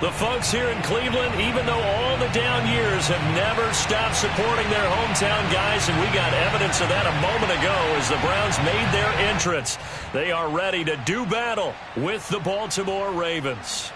The folks here in Cleveland, even though all the down years, have never stopped supporting their hometown guys, and we got evidence of that a moment ago as the Browns made their entrance. They are ready to do battle with the Baltimore Ravens.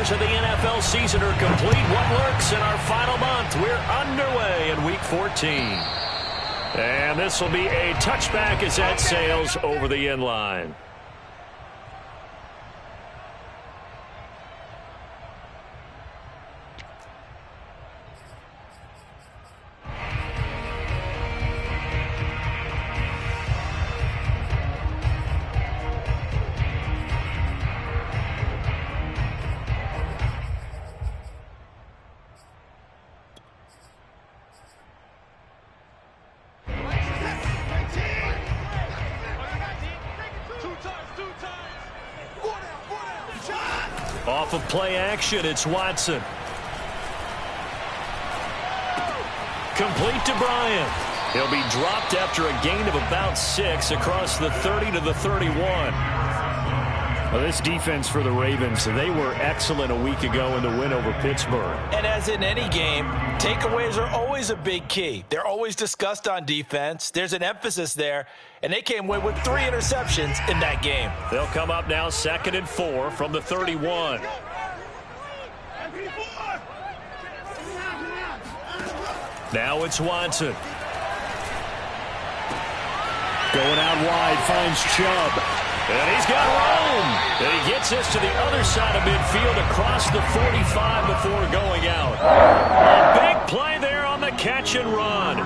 Of the NFL season are complete. What lurks in our final month? We're underway in Week 14. And this will be a touchback as that sails over the end line. Off of play action, it's Watson. Complete to Bryant. He'll be dropped after a gain of about 6 across the 30 to the 31. Well, this defense for the Ravens, they were excellent a week ago in the win over Pittsburgh. And as in any game, takeaways are always a big key. They're always discussed on defense. There's an emphasis there, and they came away with 3 interceptions in that game. They'll come up now 2nd and 4 from the 31. Now it's Watson. Going out wide, finds Chubb. And he's got room. And he gets this to the other side of midfield across the 45 before going out. A big play there on the catch and run.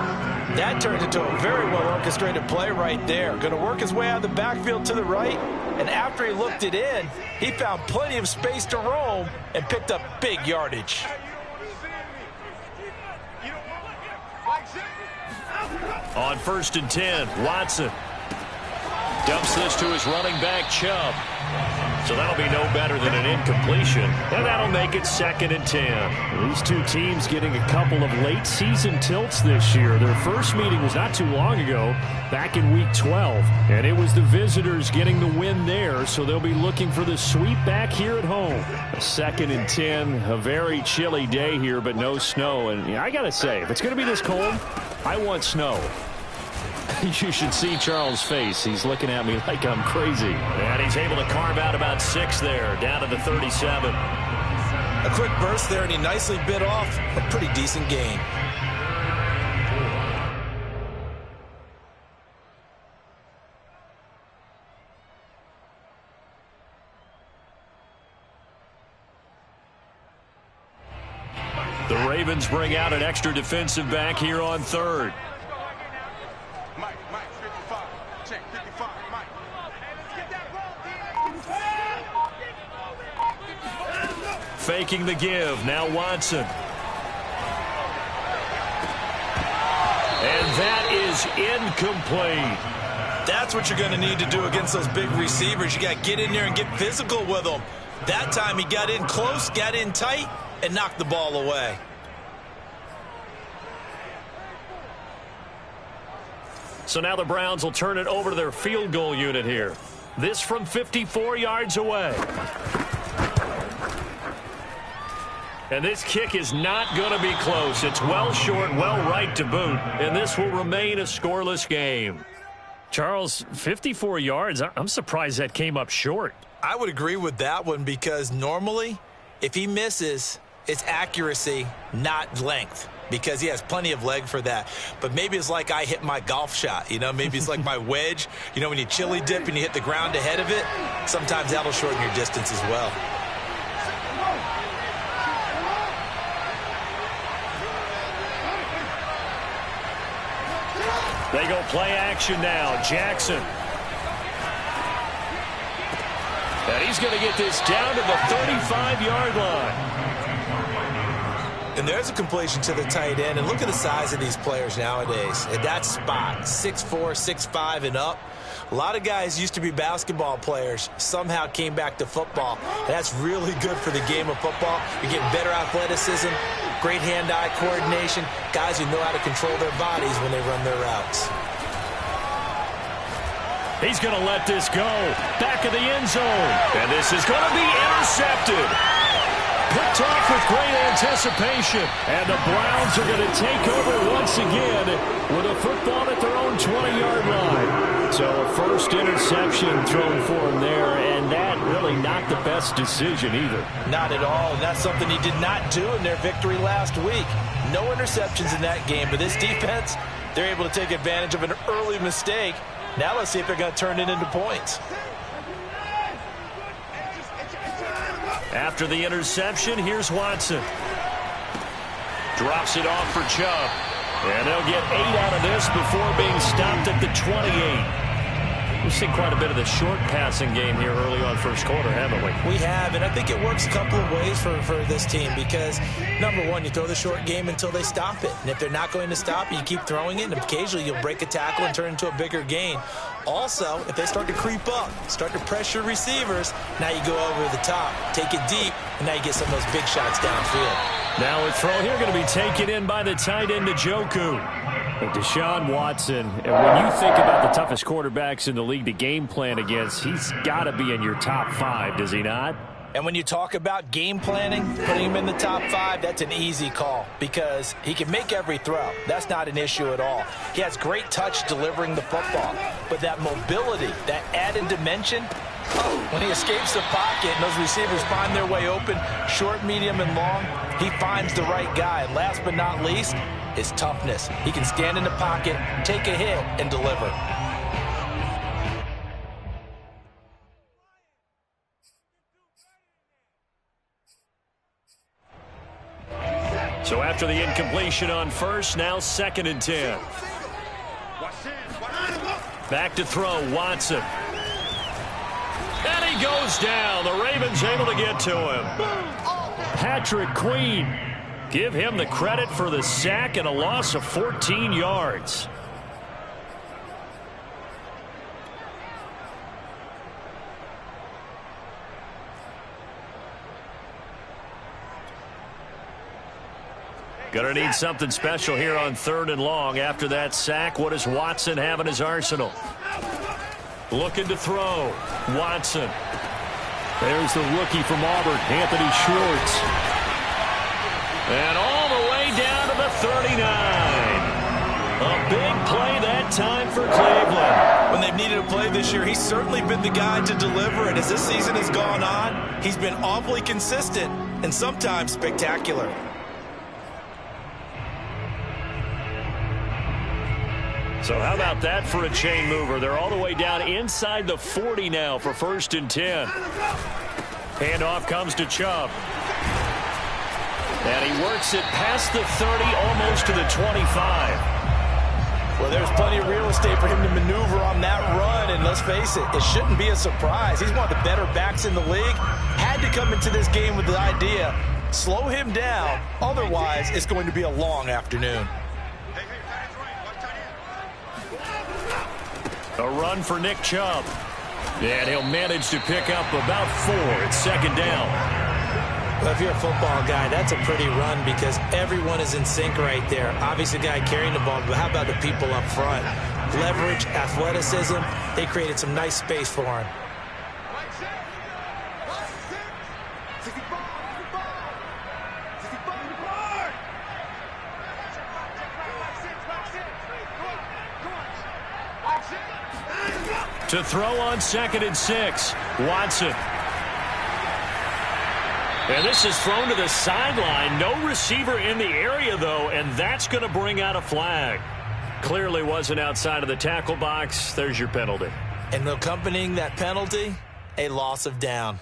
That turned into a very well-orchestrated play right there. Going to work his way out of the backfield to the right. And after he looked it in, he found plenty of space to roam and picked up big yardage. On 1st and 10, Watson dumps this to his running back, Chubb. So that'll be no better than an incompletion. And that'll make it 2nd and 10. These two teams getting a couple of late season tilts this year. Their first meeting was not too long ago, back in Week 12. And it was the visitors getting the win there, so they'll be looking for the sweep back here at home. 2nd and 10, a very chilly day here, but no snow. And I got to say, if it's going to be this cold, I want snow. You should see Charles' face. He's looking at me like I'm crazy. And he's able to carve out about 6 there, down to the 37. A quick burst there, and he nicely bit off a pretty decent gain. The Ravens bring out an extra defensive back here on 3rd. Faking the give. Now Watson. And that is incomplete. That's what you're going to need to do against those big receivers. You got to get in there and get physical with them. That time he got in close, got in tight, and knocked the ball away. So now the Browns will turn it over to their field goal unit here. This from 54 yards away. And this kick is not going to be close. It's well short, well right to boot. And this will remain a scoreless game. Charles, 54 yards, I'm surprised that came up short. I would agree with that one because normally, if he misses, it's accuracy, not length, because he has plenty of leg for that. But maybe it's like I hit my golf shot, you know, maybe it's like my wedge. You know, when you chili dip and you hit the ground ahead of it, sometimes that'll shorten your distance as well. They go play action now. Jackson. And he's going to get this down to the 35-yard line. And there's a completion to the tight end. And look at the size of these players nowadays. At that spot, 6'4", 6'5", and up. A lot of guys used to be basketball players, somehow came back to football. And that's really good for the game of football. You're getting better athleticism, great hand-eye coordination, guys who know how to control their bodies when they run their routes. He's going to let this go. Back of the end zone. And this is going to be intercepted. Picked off with great anticipation. And the Browns are going to take over once again with a football at their own 20-yard line. So a first interception thrown for him there, and that really not the best decision either. Not at all, and that's something he did not do in their victory last week. No interceptions in that game, but this defense, they're able to take advantage of an early mistake. Now let's see if they're going to turn it into points. After the interception, here's Watson. Drops it off for Chubb. And they'll get 8 out of this before being stopped at the 28. We've seen quite a bit of the short passing game here early on first quarter, haven't we? We have, and I think it works a couple of ways for this team because, number one, you throw the short game until they stop it. And if they're not going to stop it, you keep throwing it, and occasionally you'll break a tackle and turn it into a bigger gain. Also, if they start to creep up, start to pressure receivers, now you go over the top, take it deep, and now you get some of those big shots downfield. Now a throw here going to be taken in by the tight end, Njoku. Deshaun Watson, and when you think about the toughest quarterbacks in the league to game plan against, he's got to be in your top 5, does he not? And when you talk about game planning, putting him in the top 5, that's an easy call because he can make every throw. That's not an issue at all. He has great touch delivering the football. But that mobility, that added dimension, when he escapes the pocket and those receivers find their way open, short, medium, and long, he finds the right guy. And last but not least, his toughness. He can stand in the pocket, take a hit, and deliver. So after the incompletion on first, now 2nd and 10. Back to throw, Watson. And he goes down. The Ravens able to get to him. Patrick Queen. Give him the credit for the sack and a loss of 14 yards. Gonna need something special here on 3rd and long. After that sack, what does Watson have in his arsenal? Looking to throw. Watson. There's the rookie from Auburn, Anthony Schwartz. And all the way down to the 39. A big play that time for Cleveland. When they've needed a play this year, he's certainly been the guy to deliver. And as this season has gone on, he's been awfully consistent and sometimes spectacular. So how about that for a chain mover? They're all the way down inside the 40 now for 1st and 10. Handoff comes to Chubb. And he works it past the 30, almost to the 25. Well, there's plenty of real estate for him to maneuver on that run. And let's face it, it shouldn't be a surprise. He's one of the better backs in the league. Had to come into this game with the idea, slow him down. Otherwise, it's going to be a long afternoon. A run for Nick Chubb. And he'll manage to pick up about 4 at 2nd down. Well, if you're a football guy, that's a pretty run because everyone is in sync right there. Obviously, the guy carrying the ball, but how about the people up front? Leverage, athleticism, they created some nice space for him. To throw on 2nd and 6, Watson. And this is thrown to the sideline. No receiver in the area, though, and that's going to bring out a flag. Clearly wasn't outside of the tackle box. There's your penalty. And accompanying that penalty, a loss of down.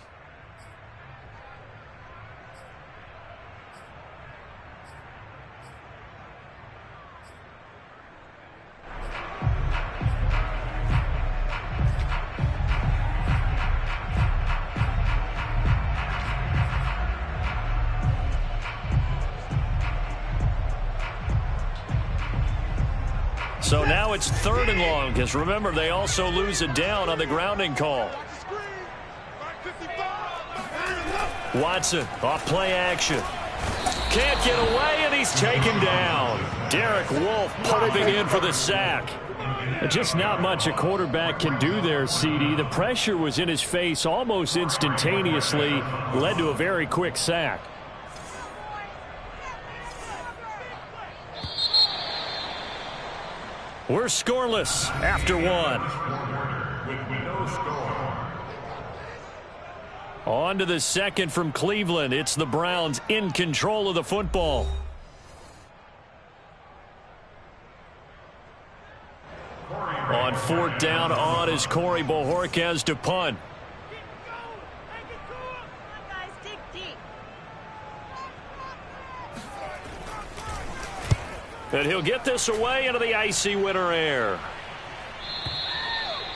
So now it's 3rd and long, because remember, they also lose it down on the grounding call. Watson off play action. Can't get away, and he's taken down. Derek Wolfe popping in for the sack. Just not much a quarterback can do there, CD. The pressure was in his face almost instantaneously, led to a very quick sack. We're scoreless after 1. On to the second from Cleveland. It's the Browns in control of the football. On 4th down, on is Corey Bojorquez to punt. And he'll get this away into the icy winter air.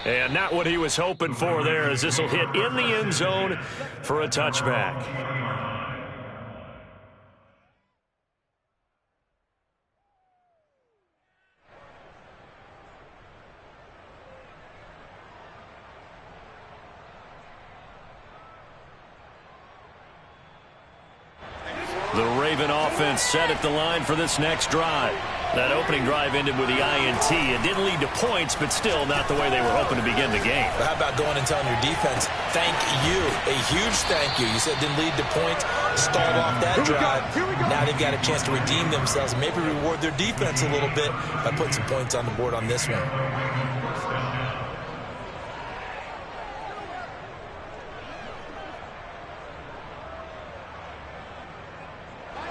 And not what he was hoping for there, as this will hit in the end zone for a touchback. The Raven offense set at the line for this next drive. That opening drive ended with the INT. It didn't lead to points, but still not the way they were hoping to begin the game. But how about going and telling your defense, thank you, a huge thank you. You said it didn't lead to points, stalled off that drive. Now they've got a chance to redeem themselves and maybe reward their defense a little bit by putting some points on the board on this one.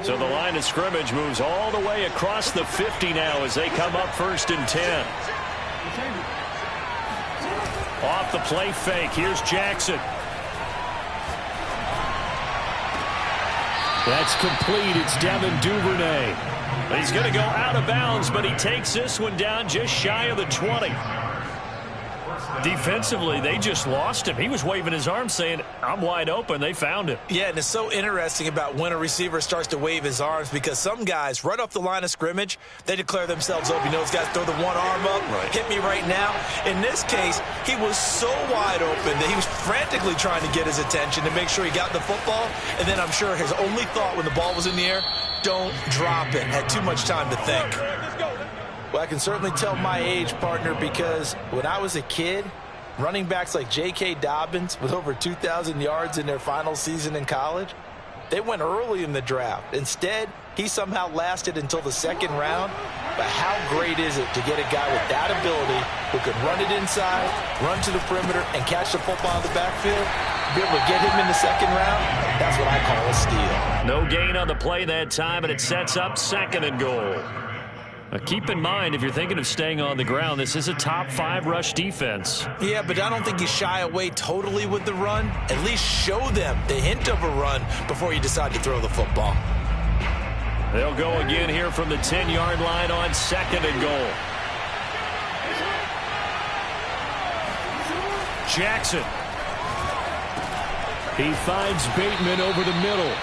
So the line of scrimmage moves all the way across the 50 now as they come up 1st and 10. Off the play fake. Here's Jackson. That's complete. It's Devin Duvernay. He's going to go out of bounds, but he takes this one down just shy of the 20. Defensively, they just lost him. He was waving his arms saying, I'm wide open. They found him. Yeah, and it's so interesting about when a receiver starts to wave his arms, because some guys, right off the line of scrimmage, they declare themselves open. You know, those guys throw the one arm up, hit me right now. In this case, he was so wide open that he was frantically trying to get his attention to make sure he got the football. And then I'm sure his only thought when the ball was in the air, don't drop it. Had too much time to think. Well, I can certainly tell my age, partner, because when I was a kid, running backs like J.K. Dobbins with over 2,000 yards in their final season in college, they went early in the draft. Instead, he somehow lasted until the 2nd round. But how great is it to get a guy with that ability who can run it inside, run to the perimeter, and catch the football in the backfield? Be able to get him in the 2nd round, that's what I call a steal. No gain on the play that time, and it sets up 2nd and goal. Now keep in mind, if you're thinking of staying on the ground, this is a top 5 rush defense. Yeah, but I don't think you shy away totally with the run. At least show them the hint of a run before you decide to throw the football. They'll go again here from the 10-yard line on 2nd and goal. Jackson. He finds Bateman over the middle.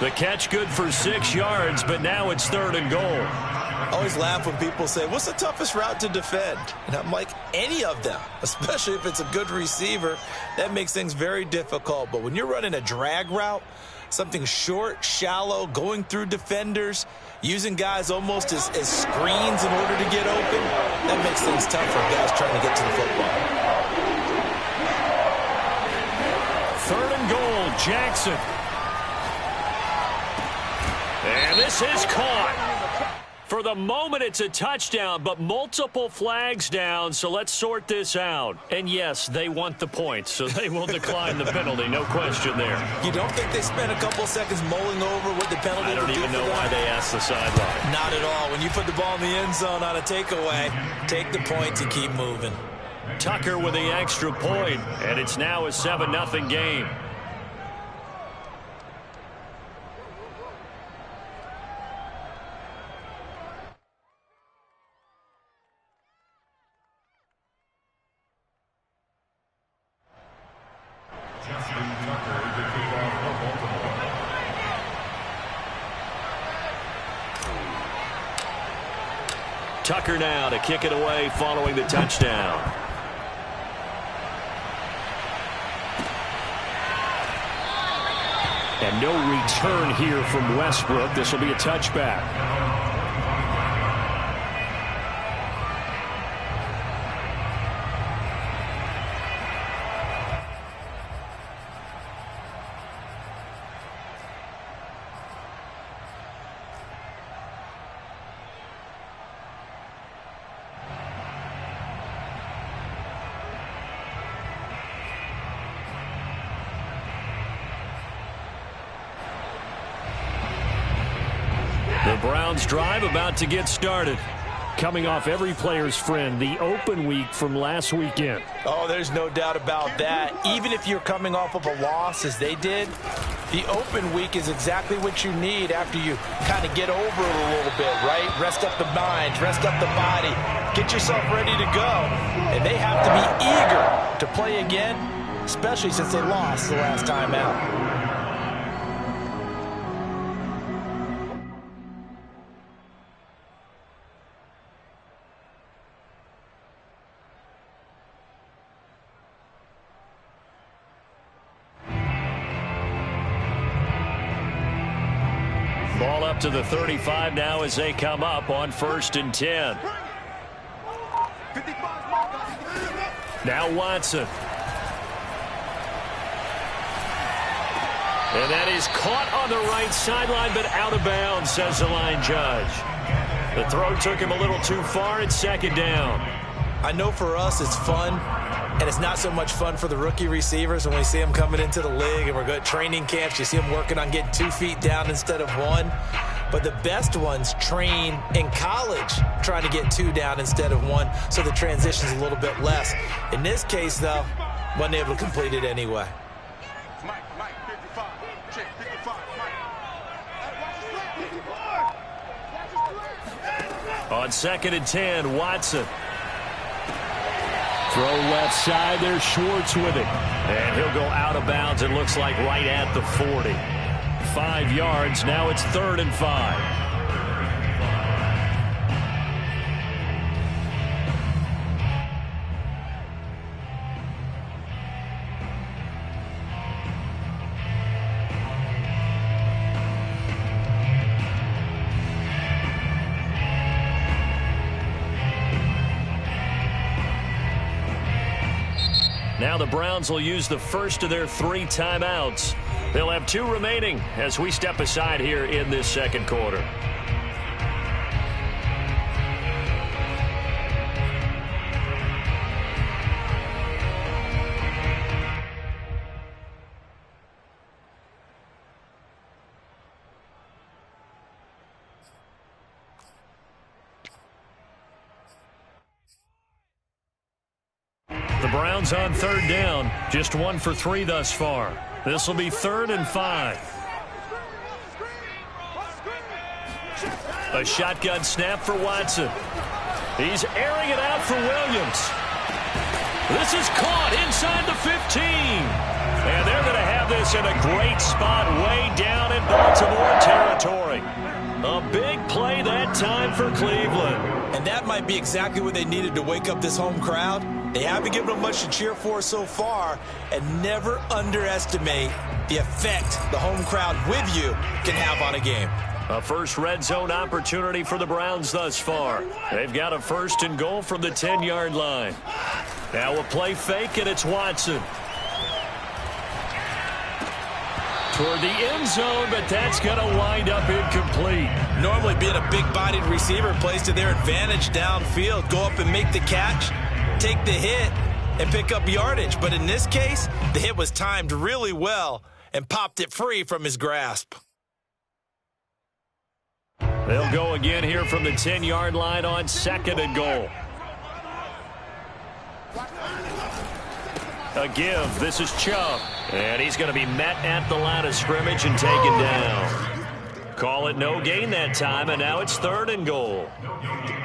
The catch good for 6 yards, but now it's 3rd and goal. I always laugh when people say, what's the toughest route to defend? And I'm like, any of them, especially if it's a good receiver. That makes things very difficult. But when you're running a drag route, something short, shallow, going through defenders, using guys almost as screens in order to get open, that makes things tough for guys trying to get to the football. 3rd and goal, Jackson. And this is caught. For the moment, it's a touchdown, but multiple flags down, so let's sort this out. And yes, they want the points, so they will decline the penalty, no question there. You don't think they spent a couple seconds mulling over what the penalty I don't even know why they asked the sideline. Not at all. When you put the ball in the end zone on a takeaway, take the points and keep moving. Tucker with the extra point, and it's now a 7-0 game. Tucker now to kick it away following the touchdown. And no return here from Westbrook. This will be a touchback. The Browns drive about to get started. Coming off every player's friend, the open week from last weekend. Oh, there's no doubt about that. Even if you're coming off of a loss as they did, the open week is exactly what you need after you kind of get over it a little bit, right? Rest up the mind, rest up the body, get yourself ready to go. And they have to be eager to play again, especially since they lost the last time out. Ball up to the 35 now as they come up on 1st and 10. Now Watson. And that is caught on the right sideline, but out of bounds, says the line judge. The throw took him a little too far. It's 2nd down. I know for us it's fun, and it's not so much fun for the rookie receivers when we see them coming into the league and we're going to training camps. You see them working on getting 2 feet down instead of 1. But the best ones train in college trying to get 2 down instead of 1, so the transition's a little bit less. In this case, though, wasn't able to complete it anyway. On 2nd and 10, Watson. Throw left side, there's Schwartz with it. And he'll go out of bounds, it looks like right at the 40. 5 yards, now it's 3rd and 5. Now the Browns will use the first of their 3 timeouts. They'll have 2 remaining as we step aside here in this 2nd quarter. The Browns on 3rd down, just 1 for 3 thus far. This will be 3rd and 5. A shotgun snap for Watson. He's airing it out for Williams. This is caught inside the 15. And they're going to have this in a great spot way down in Baltimore territory. A big play that time for Cleveland. And that might be exactly what they needed to wake up this home crowd. They haven't given them much to cheer for so far, and never underestimate the effect the home crowd with you can have on a game. A first red zone opportunity for the Browns thus far. They've got a 1st and goal from the 10-yard line. Now a play fake, and it's Watson. Toward the end zone, but that's going to wind up incomplete. Normally being a big-bodied receiver plays to their advantage downfield. Go up and make the catch, take the hit, and pick up yardage. But in this case, the hit was timed really well and popped it free from his grasp. They'll go again here from the 10-yard line on 2nd and goal. A give. This is Chubb. And he's going to be met at the line of scrimmage and taken down. Call it no gain that time, and now it's 3rd and goal.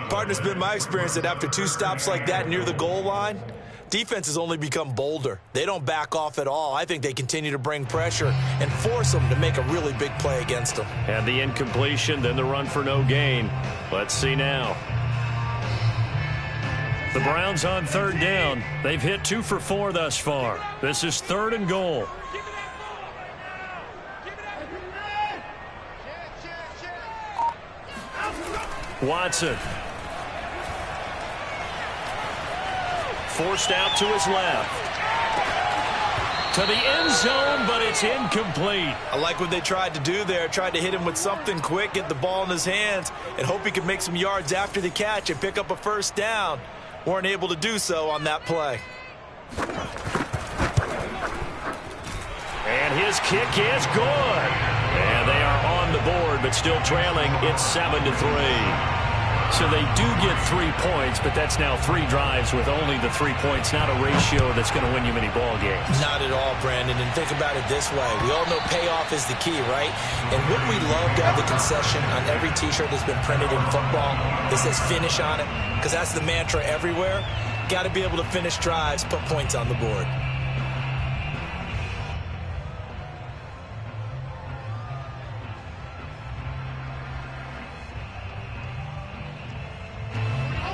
Partner's been my experience that after 2 stops like that near the goal line, defense has only become bolder. They don't back off at all. I think they continue to bring pressure and force them to make a really big play against them. And the incompletion, then the run for no gain. Let's see now. The Browns on third down. They've hit 2 for 4 thus far. This is 3rd and goal. Watson. Forced out to his left. To the end zone, but it's incomplete. I like what they tried to do there. Tried to hit him with something quick, get the ball in his hands, and hope he could make some yards after the catch and pick up a first down. Weren't able to do so on that play. And his kick is good. And they are on the board, but still trailing. It's 7-3. So they do get 3 points, but that's now 3 drives with only the 3 points. Not a ratio that's going to win you many ball games. Not at all, Brandon. And think about it this way. We all know payoff is the key, right? And wouldn't we love to have the concession on every T-shirt that's been printed in football that says finish on it? Because that's the mantra everywhere. Got to be able to finish drives, put points on the board.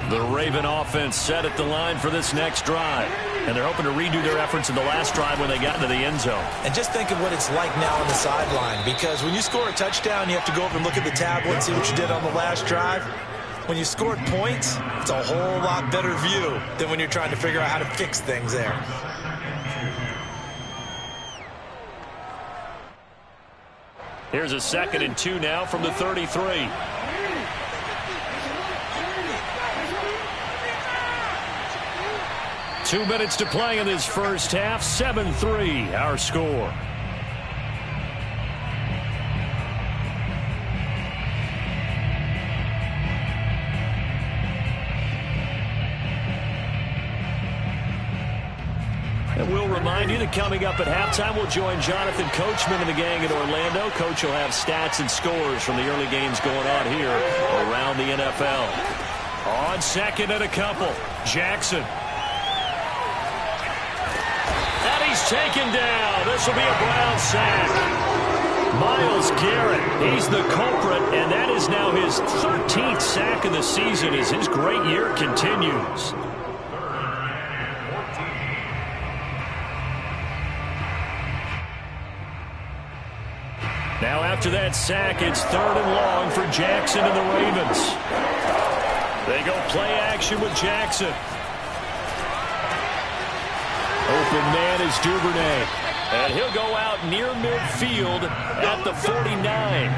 The Raven offense set at the line for this next drive. And they're hoping to redo their efforts in the last drive when they got into the end zone. And just think of what it's like now on the sideline. Because when you score a touchdown, you have to go over and look at the tablet and see what you did on the last drive. When you scored points, it's a whole lot better view than when you're trying to figure out how to fix things there. Here's a 2nd and 2 now from the 33. Two minutes to play in this first half. 7-3, our score. And we'll remind you that coming up at halftime, we'll join Jonathan Coachman and the gang in Orlando. Coach will have stats and scores from the early games going on here around the NFL. On 2nd and a couple, Jackson. He's taken down. This will be a Brown sack. Myles Garrett, he's the culprit, and that is now his 13th sack of the season as his great year continues. Now after that sack, it's 3rd and long for Jackson and the Ravens. They go play action with Jackson. Open man is Duvernay. And he'll go out near midfield at the 49.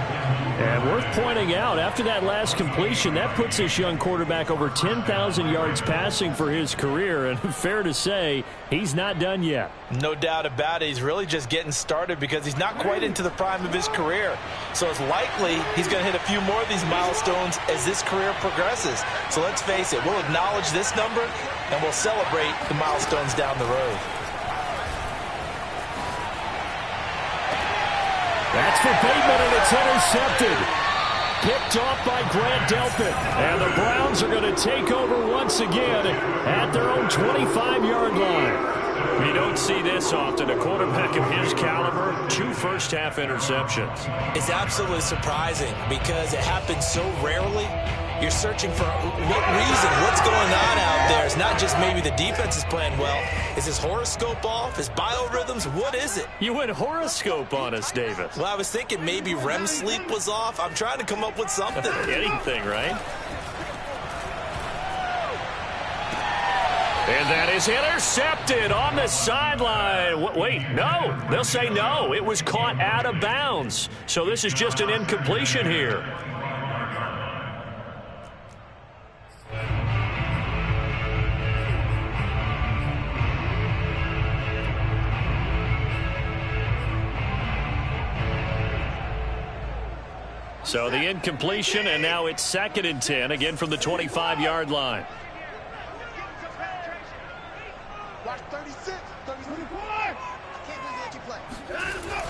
And worth pointing out, after that last completion, that puts this young quarterback over 10,000 yards passing for his career. And fair to say, he's not done yet. No doubt about it. He's really just getting started because he's not quite into the prime of his career. So it's likely he's going to hit a few more of these milestones as this career progresses. So let's face it, we'll acknowledge this number and we'll celebrate the milestones down the road. That's for Bateman, and it's intercepted. Picked off by Grant Delpit. And the Browns are going to take over once again at their own 25-yard line. You don't see this often. A quarterback of his caliber, 2 first-half interceptions. It's absolutely surprising because it happens so rarely. You're searching for what reason, what's going on out there. It's not just maybe the defense is playing well. Is his horoscope off? His biorhythms? What is it? You went horoscope on us, Davis. Well, I was thinking maybe REM sleep was off. I'm trying to come up with something. Anything, right? And that is intercepted on the sideline. Wait, no. They'll say no. It was caught out of bounds. So this is just an incompletion here. So the incompletion, and now it's 2nd and 10, again from the 25-yard line.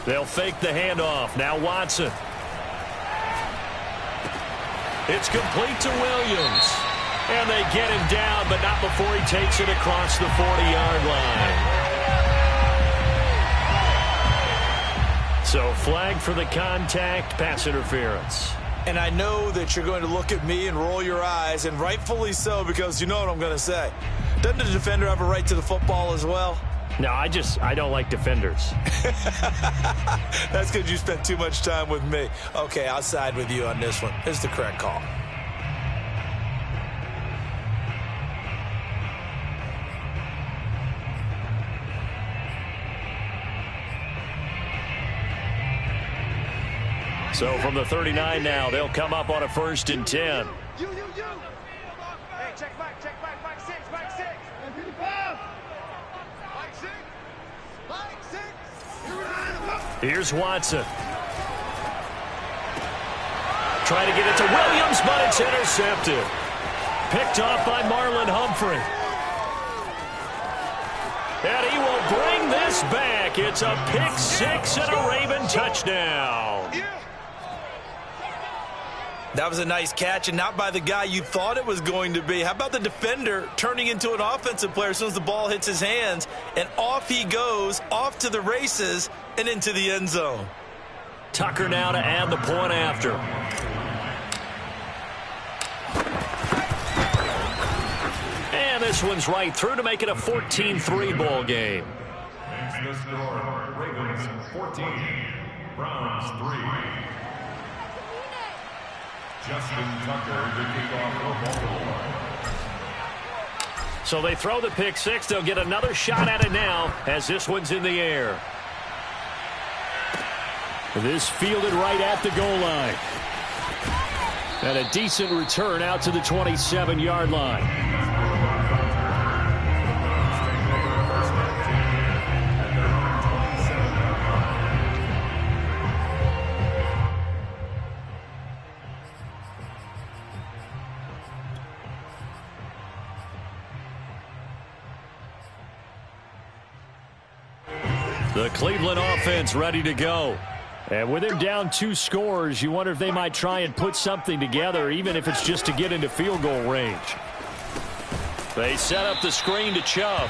They'll fake the handoff. Now Watson. It's complete to Williams. And they get him down, but not before he takes it across the 40-yard line. So flag for the contact, pass interference. And I know that you're going to look at me and roll your eyes, and rightfully so, because you know what I'm going to say. Doesn't the defender have a right to the football as well? No, I don't like defenders. That's because you spent too much time with me. Okay, I'll side with you on this one. It's the correct call. So from the 39 now, they'll come up on a 1st and 10. You. Hey, check back, back 6, back 6. Back 6. Here's Watson. Trying to get it to Williams, but it's intercepted. Picked off by Marlon Humphrey. And he will bring this back. It's a pick 6 and a Raven touchdown. That was a nice catch, and not by the guy you thought it was going to be. How about the defender turning into an offensive player as soon as the ball hits his hands, and off he goes, off to the races, and into the end zone. Tucker now to add the point after. And this one's right through to make it a 14-3 ball game. The score, Ravens 14, Browns 3. Justin Tucker to kick off the ball. So they throw the pick 6. They'll get another shot at it now as this one's in the air. This fielded right at the goal line. And a decent return out to the 27-yard line. The Cleveland offense ready to go. And with him down 2 scores, you wonder if they might try and put something together, even if it's just to get into field goal range. They set up the screen to Chubb.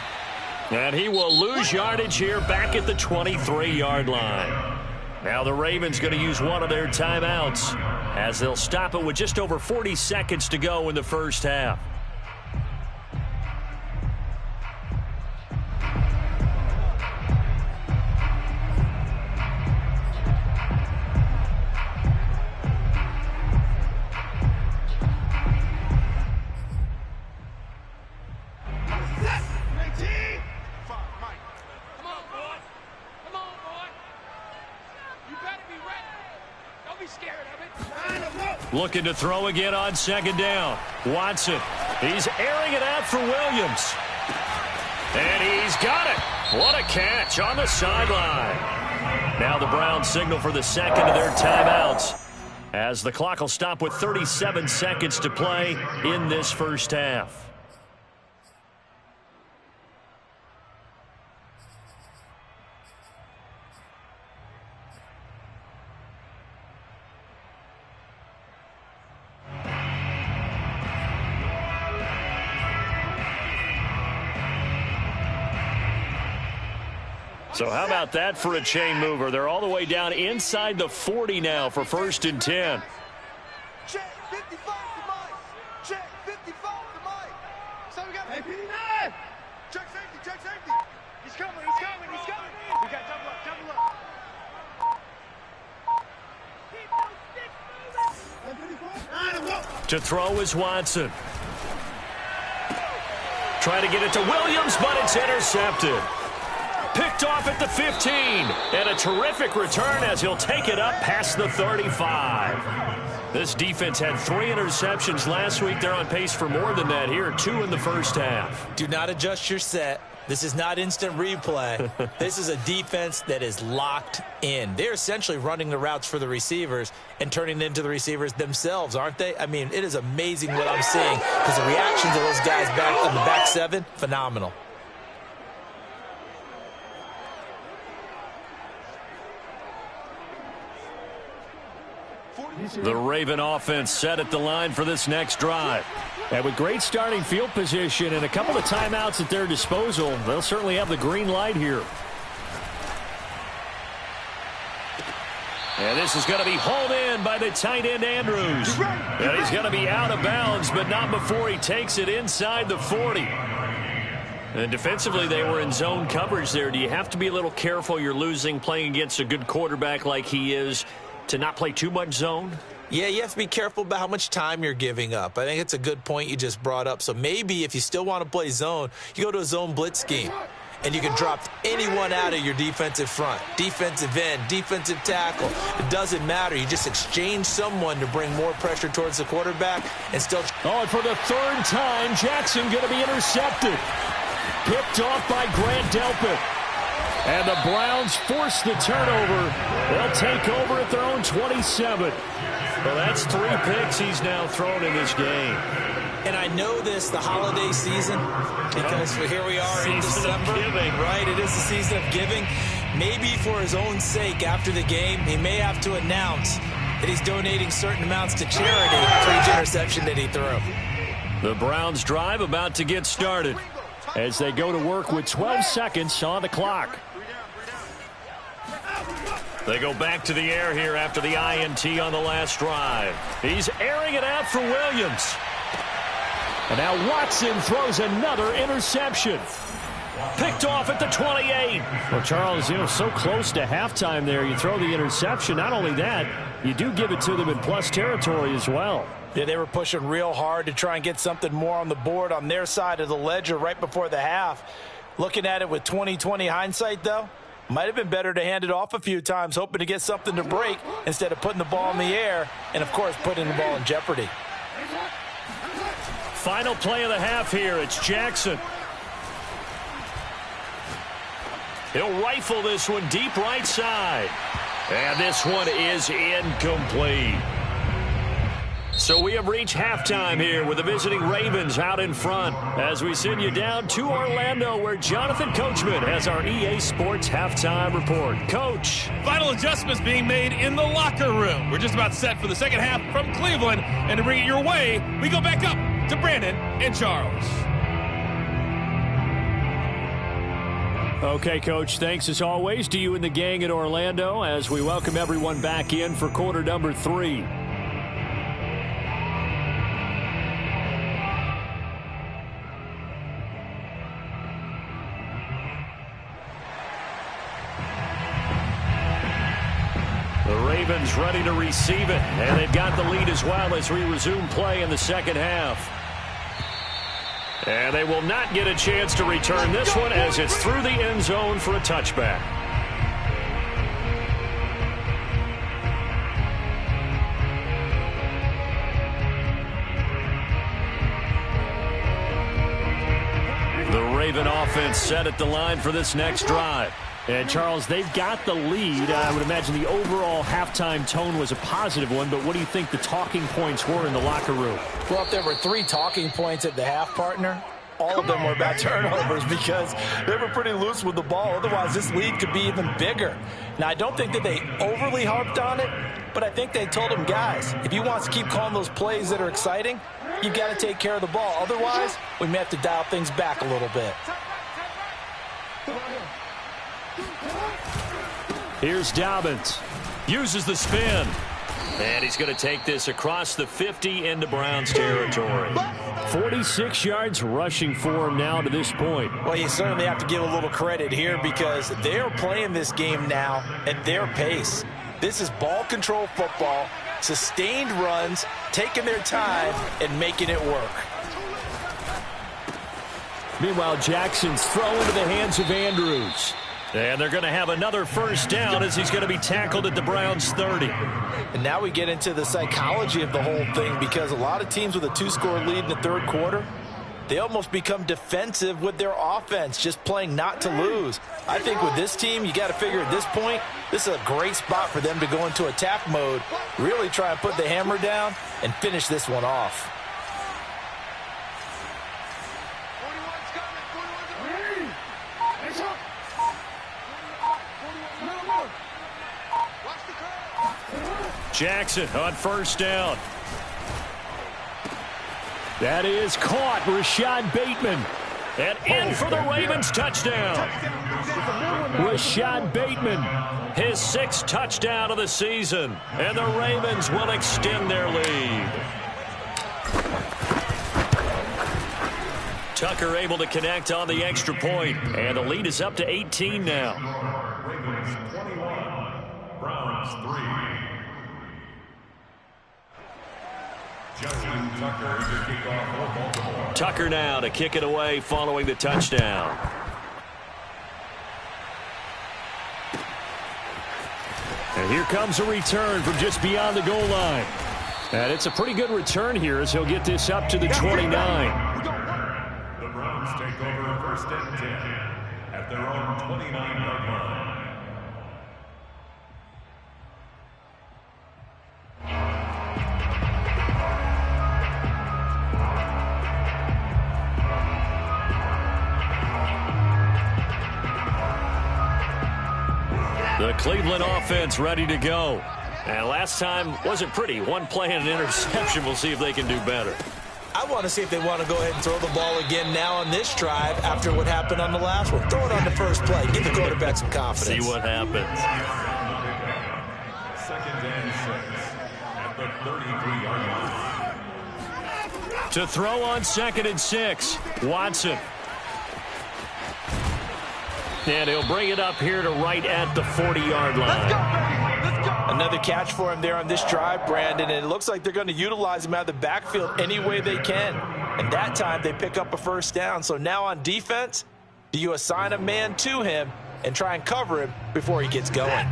And he will lose yardage here back at the 23-yard line. Now the Ravens going to use one of their timeouts as they'll stop it with just over 40 seconds to go in the first half. Looking to throw again on 2nd down. Watson. He's airing it out for Williams. And he's got it. What a catch on the sideline. Now the Browns signal for the second of their timeouts as the clock will stop with 37 seconds to play in this first half. So how about that for a chain mover? They're all the way down inside the 40 now for 1st and 10. Check 55 to Mike. Check 55 to Mike. So we got 59. Check safety. He's coming. We got double up. To throw is Watson. Try to get it to Williams, but it's intercepted. Picked off at the 15. And a terrific return as he'll take it up past the 35. This defense had 3 interceptions last week. They're on pace for more than that here. 2 in the first half. Do not adjust your set. This is not instant replay. This is a defense that is locked in. They're essentially running the routes for the receivers and turning it into the receivers themselves, aren't they? I mean, it is amazing what I'm seeing because the reactions of those guys back in the back 7, phenomenal. The Raven offense set at the line for this next drive. And with great starting field position and a couple of timeouts at their disposal, they'll certainly have the green light here. And this is going to be hauled in by the tight end, Andrews. And he's going to be out of bounds, but not before he takes it inside the 40. And defensively, they were in zone coverage there. Do you have to be a little careful? You're losing playing against a good quarterback like he is to not play too much zone? Yeah, you have to be careful about how much time you're giving up. I think it's a good point you just brought up. So maybe if you still want to play zone, you go to a zone blitz scheme. And you can drop anyone out of your defensive front, defensive end, defensive tackle. It doesn't matter. You just exchange someone to bring more pressure towards the quarterback and still. Oh, and for the third time, Jackson going to be intercepted. Picked off by Grant Delpit. And the Browns force the turnover. They'll take over at their own 27. Well, that's 3 picks he's now thrown in this game. And I know this, the holiday season, because here we are in December, right? It is the season of giving. Maybe for his own sake, after the game, he may have to announce that he's donating certain amounts to charity for each interception that he threw. The Browns drive about to get started as they go to work with 12 seconds on the clock. They go back to the air here after the INT on the last drive. He's airing it out for Williams. And now Watson throws another interception. Picked off at the 28. Well, Charles, so close to halftime there. You throw the interception. Not only that, you do give it to them in plus territory as well. Yeah, they were pushing real hard to try and get something more on the board on their side of the ledger right before the half. Looking at it with 20/20 hindsight, though, might have been better to hand it off a few times, hoping to get something to break instead of putting the ball in the air and, of course, putting the ball in jeopardy. Final play of the half here. It's Jackson. He'll rifle this one deep right side. And this one is incomplete. So we have reached halftime here with the visiting Ravens out in front as we send you down to Orlando where Jonathan Coachman has our EA Sports halftime report. Coach. Final adjustments being made in the locker room. We're just about set for the second half from Cleveland. And to bring it your way, we go back up to Brandon and Charles. Okay, Coach, thanks as always to you and the gang in Orlando as we welcome everyone back in for quarter number 3. The Ravens ready to receive it, and they've got the lead as well as we resume play in the second half. And they will not get a chance to return this one as it's through the end zone for a touchback. The Raven offense set at the line for this next drive. And, Charles, they've got the lead. I would imagine the overall halftime tone was a positive one, but what do you think the talking points were in the locker room? Well, if there were 3 talking points at the half, partner, all of them were about turnovers because they were pretty loose with the ball. Otherwise, this lead could be even bigger. Now, I don't think that they overly harped on it, but I think they told them, guys, if you want to keep calling those plays that are exciting, you've got to take care of the ball. Otherwise, we may have to dial things back a little bit. Here's Dobbins. Uses the spin. And he's going to take this across the 50 into Browns territory. 46 yards rushing for him now to this point. Well, you certainly have to give a little credit here because they're playing this game now at their pace. This is ball control football, sustained runs, taking their time, and making it work. Meanwhile, Jackson's throw into the hands of Andrews. And they're going to have another first down as he's going to be tackled at the Browns 30. And now we get into the psychology of the whole thing because a lot of teams with a 2-score lead in the third quarter, they almost become defensive with their offense, just playing not to lose. I think with this team, you got to figure at this point, this is a great spot for them to go into attack mode, really try and put the hammer down and finish this one off. Jackson on first down. That is caught. Rashad Bateman. And in for the Ravens touchdown. Rashad Bateman, his 6th touchdown of the season. And the Ravens will extend their lead. Tucker able to connect on the extra point. And the lead is up to 18 now. Ravens 21, Browns 3. Justin Tucker to kick off for Baltimore. Tucker now to kick it away following the touchdown. And here comes a return from just beyond the goal line. And it's a pretty good return here as he'll get this up to the 29. The Browns take over 1st and 10 at their own 29-yard line. The Cleveland offense ready to go. And last time wasn't pretty. One play and an interception. We'll see if they can do better. I want to see if they want to go ahead and throw the ball again now on this drive after what happened on the last one. Throw it on the first play. Give the quarterback some confidence. See what happens. 2nd and 6 at the 33-yard line. To throw on 2nd and 6, Watson. And he'll bring it up here to right at the 40-yard line. Another catch for him there on this drive, Brandon, and it looks like they're going to utilize him out of the backfield any way they can. And that time they pick up a 1st down. So now on defense, do you assign a man to him and try and cover him before he gets going?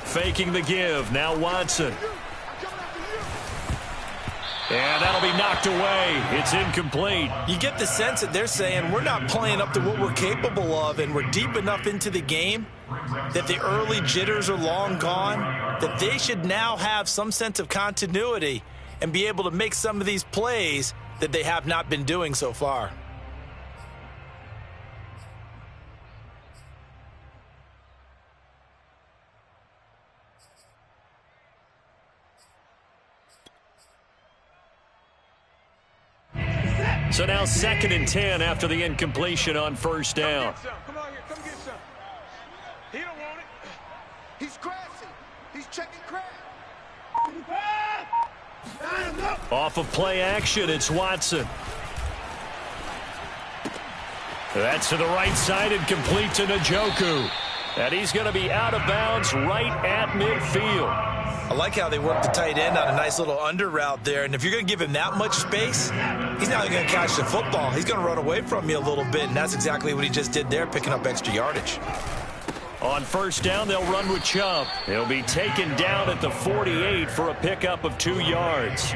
Faking the give. Now Watson. And that'll be knocked away. It's incomplete. You get the sense that they're saying we're not playing up to what we're capable of, and we're deep enough into the game that the early jitters are long gone, that they should now have some sense of continuity and be able to make some of these plays that they have not been doing so far. So now 2nd and 10 after the incompletion on 1st down. Come on here, come get some. He don't want it. He's crashing. He's checking crash. Off of play action, it's Watson. That's to the right side and complete to Njoku. And he's going to be out of bounds right at midfield. I like how they work the tight end on a nice little under route there. And if you're going to give him that much space, he's not going to catch the football. He's going to run away from you a little bit, and that's exactly what he just did there, picking up extra yardage. On 1st down, they'll run with Chubb. He'll be taken down at the 48 for a pickup of 2 yards.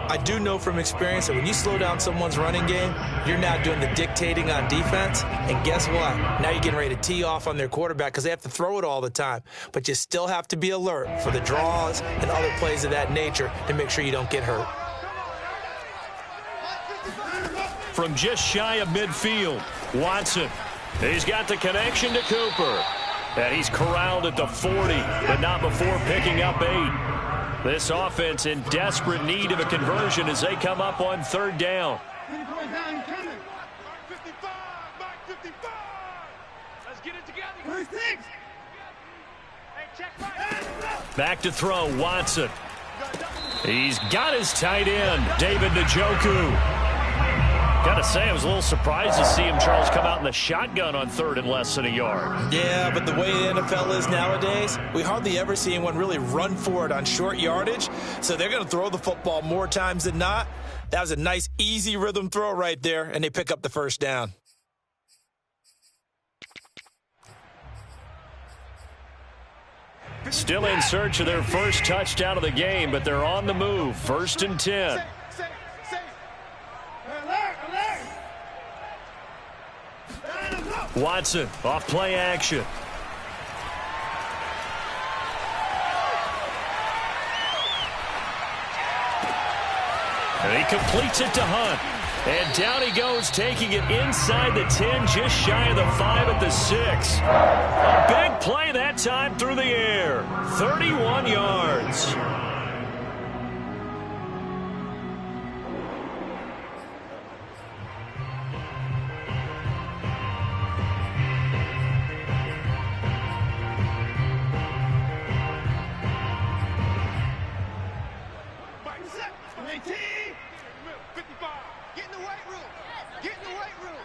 I do know from experience that when you slow down someone's running game, you're now doing the dictating on defense. And guess what? Now you're getting ready to tee off on their quarterback because they have to throw it all the time. But you still have to be alert for the draws and other plays of that nature to make sure you don't get hurt. From just shy of midfield, Watson. He's got the connection to Cooper. And he's corralled at the 40, but not before picking up 8. This offense in desperate need of a conversion as they come up on 3rd down. Let's get it together. Back to throw, Watson. He's got his tight end, David Njoku. Got to say, I was a little surprised to see him, Charles, come out in the shotgun on 3rd and less than a yard. Yeah, but the way the NFL is nowadays, we hardly ever see anyone really run for it on short yardage. So they're going to throw the football more times than not. That was a nice, easy rhythm throw right there, and they pick up the 1st down. Still in search of their first touchdown of the game, but they're on the move. 1st and 10. Watson off play action. And he completes it to Hunt. And down he goes, taking it inside the 10, just shy of the 5 at the 6. A big play that time through the air. 31 yards. 18. 55. Get in the weight room. Get in the weight room.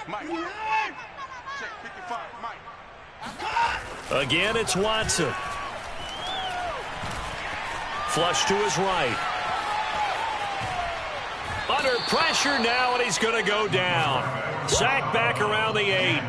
Mike. Check 55. Mike. Again, it's Watson. Flush to his right. Under pressure now, and he's going to go down. Sack back around the 8.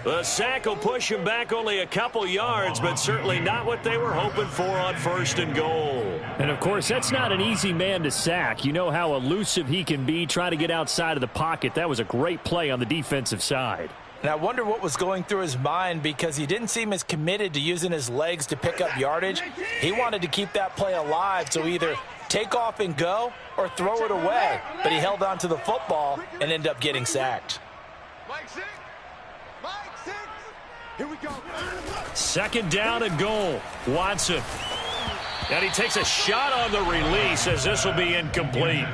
The sack will push him back only a couple yards, but certainly not what they were hoping for on 1st and goal. And, of course, that's not an easy man to sack. You know how elusive he can be, trying to get outside of the pocket. That was a great play on the defensive side. And I wonder what was going through his mind, because he didn't seem as committed to using his legs to pick up yardage. He wanted to keep that play alive, so either take off and go or throw it away. But he held on to the football and ended up getting sacked. Mike 6. Mike 6. Here we go. 2nd down and goal. Watson. And he takes a shot on the release as this will be incomplete.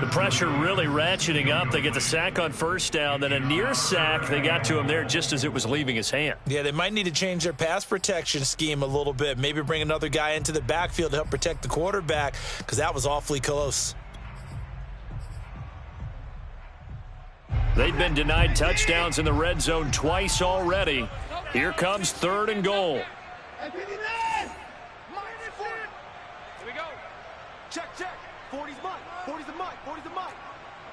The pressure really ratcheting up. They get the sack on 1st down, then a near sack. They got to him there just as it was leaving his hand. Yeah, they might need to change their pass protection scheme a little bit. Maybe bring another guy into the backfield to help protect the quarterback, because that was awfully close. They've been denied touchdowns in the red zone twice already. Here comes 3rd and goal. Here we go. Check. 40's Mike. 40's the Mike. 40's the Mike.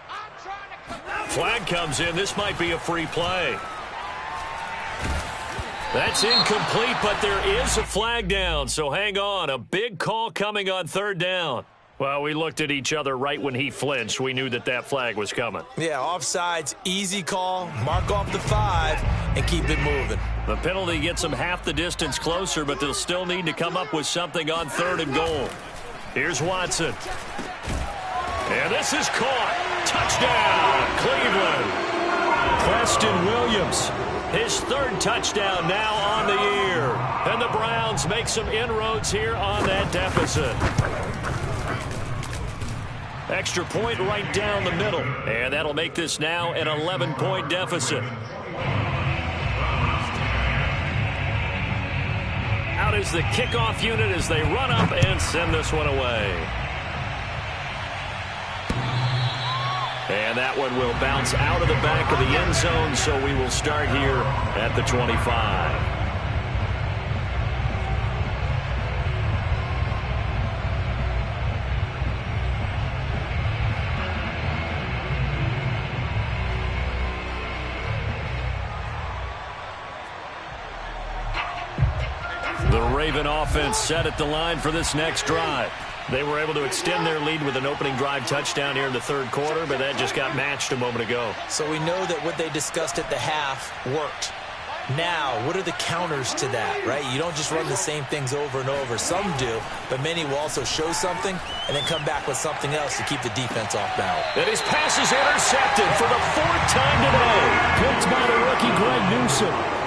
I'm trying to come out. Flag comes in. This might be a free play. That's incomplete, but there is a flag down, so hang on. A big call coming on 3rd down. Well, we looked at each other right when he flinched. We knew that that flag was coming. Yeah, offsides, easy call. Mark off the 5 and keep it moving. The penalty gets them half the distance closer, but they'll still need to come up with something on 3rd and goal. Here's Watson. And this is caught. Touchdown, Cleveland. Preston Williams, his 3rd touchdown now on the year. And the Browns make some inroads here on that deficit. Extra point right down the middle. And that'll make this now an 11-point deficit. Out is the kickoff unit as they run up and send this one away. And that one will bounce out of the back of the end zone, so we will start here at the 25. The Raven offense set at the line for this next drive. They were able to extend their lead with an opening drive touchdown here in the 3rd quarter, but that just got matched a moment ago. So we know that what they discussed at the half worked. Now, what are the counters to that, right? You don't just run the same things over and over. Some do, but many will also show something and then come back with something else to keep the defense off balance. And his pass is intercepted for the 4th time today. Picked by the rookie Greg Newsome.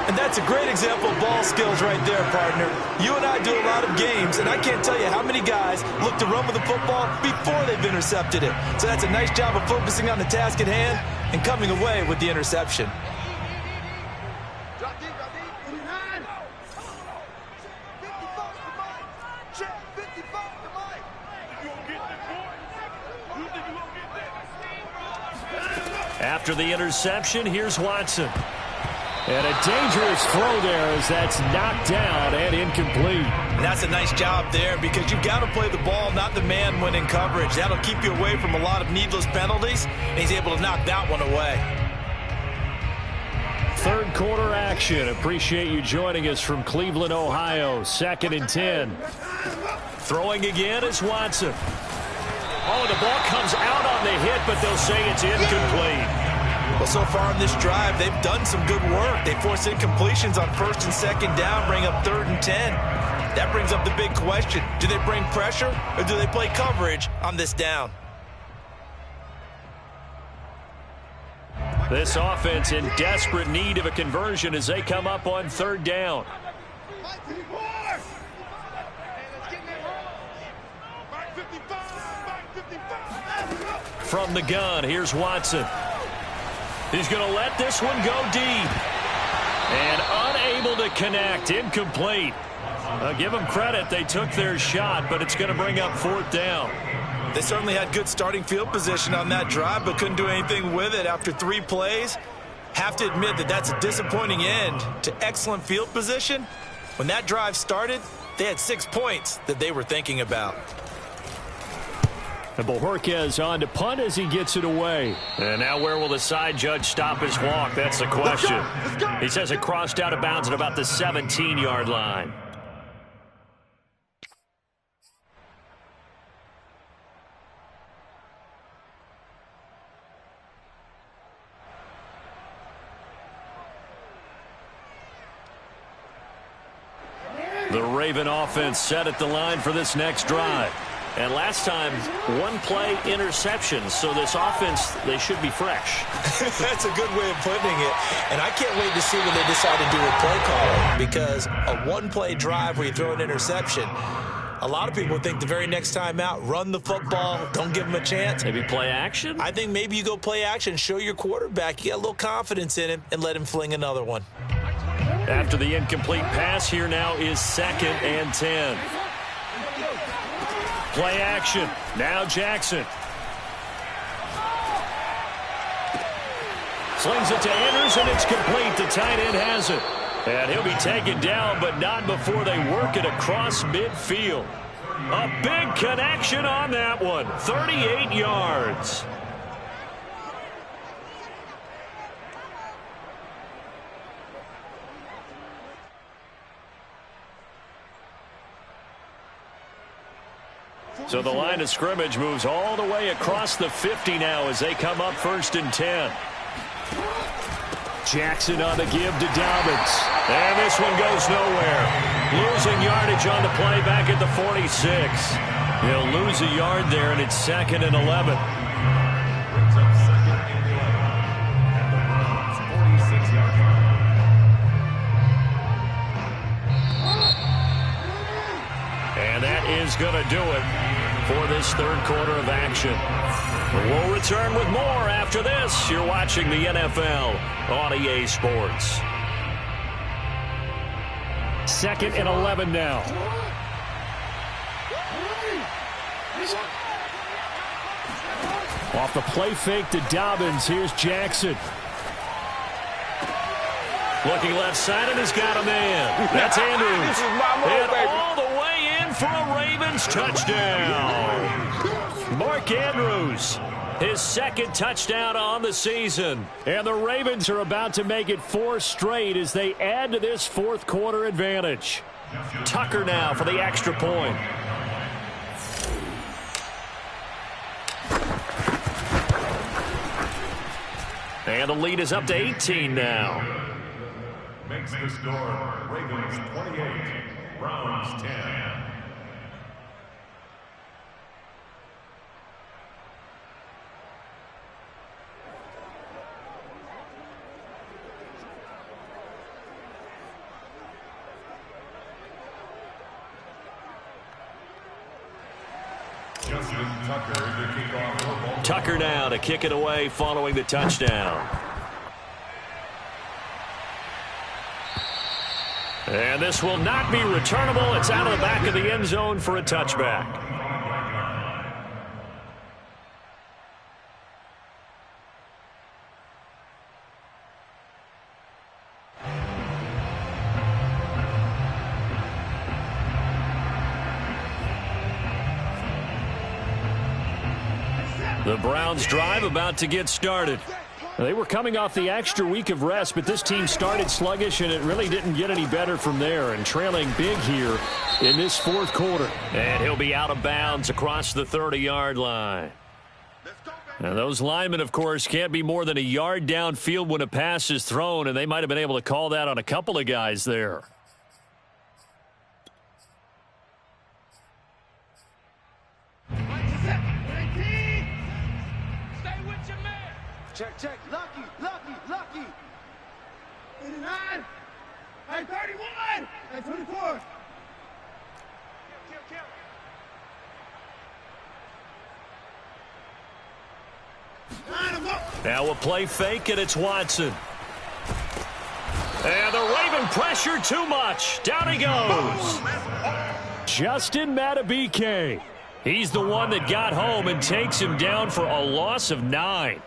And that's a great example of ball skills right there, partner. You and I do a lot of games, and I can't tell you how many guys look to run with the football before they've intercepted it. So that's a nice job of focusing on the task at hand and coming away with the interception. Drop deep. 59. 55 to Mike. Check 55 to Mike. You gonna get that, boy? You think you gonna get that? After the interception, here's Watson. And a dangerous throw there as that's knocked down and incomplete. And that's a nice job there, because you've got to play the ball, not the man when in coverage. That'll keep you away from a lot of needless penalties, and he's able to knock that one away. 3rd quarter action. Appreciate you joining us from Cleveland, Ohio. 2nd and 10. Throwing again is Watson. Oh, the ball comes out on the hit, but they'll say it's incomplete. Well, so far in this drive, they've done some good work. They forced incompletions on 1st and 2nd down, bring up 3rd and 10. That brings up the big question. Do they bring pressure or do they play coverage on this down? This offense in desperate need of a conversion as they come up on 3rd down. From the gun, here's Watson. He's going to let this one go deep. And unable to connect. Incomplete. Give them credit. They took their shot, but it's going to bring up 4th down. They certainly had good starting field position on that drive, but couldn't do anything with it after 3 plays. Have to admit that that's a disappointing end to excellent field position. When that drive started, they had 6 points that they were thinking about. And Bojorquez on to punt as he gets it away. And now where will the side judge stop his walk? That's the question. He says it crossed out of bounds at about the 17-yard line. The Raven offense set at the line for this next drive. And last time, 1-play interception. So this offense, they should be fresh. That's a good way of putting it. And I can't wait to see what they decide to do with play calling. Because a 1-play drive where you throw an interception, a lot of people think the very next time out, run the football, don't give them a chance. Maybe play action? I think maybe you go play action, show your quarterback you got a little confidence in him, and let him fling another one. After the incomplete pass, here now is 2nd and 10. Play action. Now Jackson. Slings it to Andrews, and it's complete. The tight end has it. And he'll be taken down, but not before they work it across midfield. A big connection on that one. 38 yards. So the line of scrimmage moves all the way across the 50 now as they come up 1st and 10. Jackson on the give to Dobbins. And this one goes nowhere. Losing yardage on the play back at the 46. He'll lose a yard there, and it's 2nd and 11. Brings up 2nd and 11 at the Browns' 46-yard line. And that is going to do it for this 3rd quarter of action. We'll return with more after this. You're watching the NFL on EA Sports. 2nd and 11 now. Off the play fake to Dobbins. Here's Jackson. Looking left side, and he's got a man. That's Andrews. And all the way in for a Ravens touchdown. Mark Andrews, his 2nd touchdown on the season. And the Ravens are about to make it 4 straight as they add to this 4th quarter advantage. Tucker now for the extra point. And the lead is up to 18 now. Makes the score Ravens 28, Browns 10. Tucker now to kick it away following the touchdown. And this will not be returnable. It's out of the back of the end zone for a touchback. The Browns drive about to get started. They were coming off the extra week of rest, but this team started sluggish, and it really didn't get any better from there, and trailing big here in this 4th quarter. And he'll be out of bounds across the 30-yard line. Now, those linemen, of course, can't be more than a yard downfield when a pass is thrown, and they might have been able to call that on a couple of guys there. Check. Lucky. 89. Hey, 31. Hey, 24. Now a play fake, and it's Watson. And the Raven pressure too much. Down he goes. Justin Madubuike. He's the one that got home and takes him down for a loss of 9.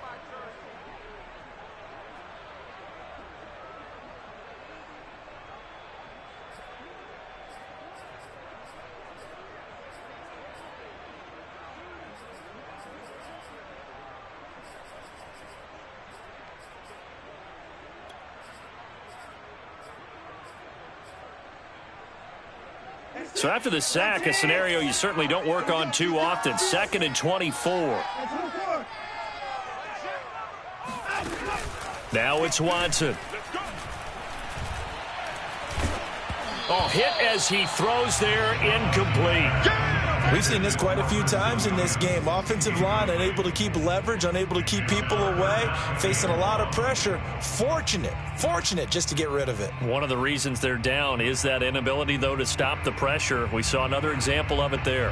So after the sack, a scenario you certainly don't work on too often. 2nd and 24. Now it's Watson. Oh, hit as he throws there, incomplete. We've seen this quite a few times in this game. Offensive line unable to keep leverage, unable to keep people away, facing a lot of pressure. Fortunate just to get rid of it. One of the reasons they're down is that inability, though, to stop the pressure. We saw another example of it there.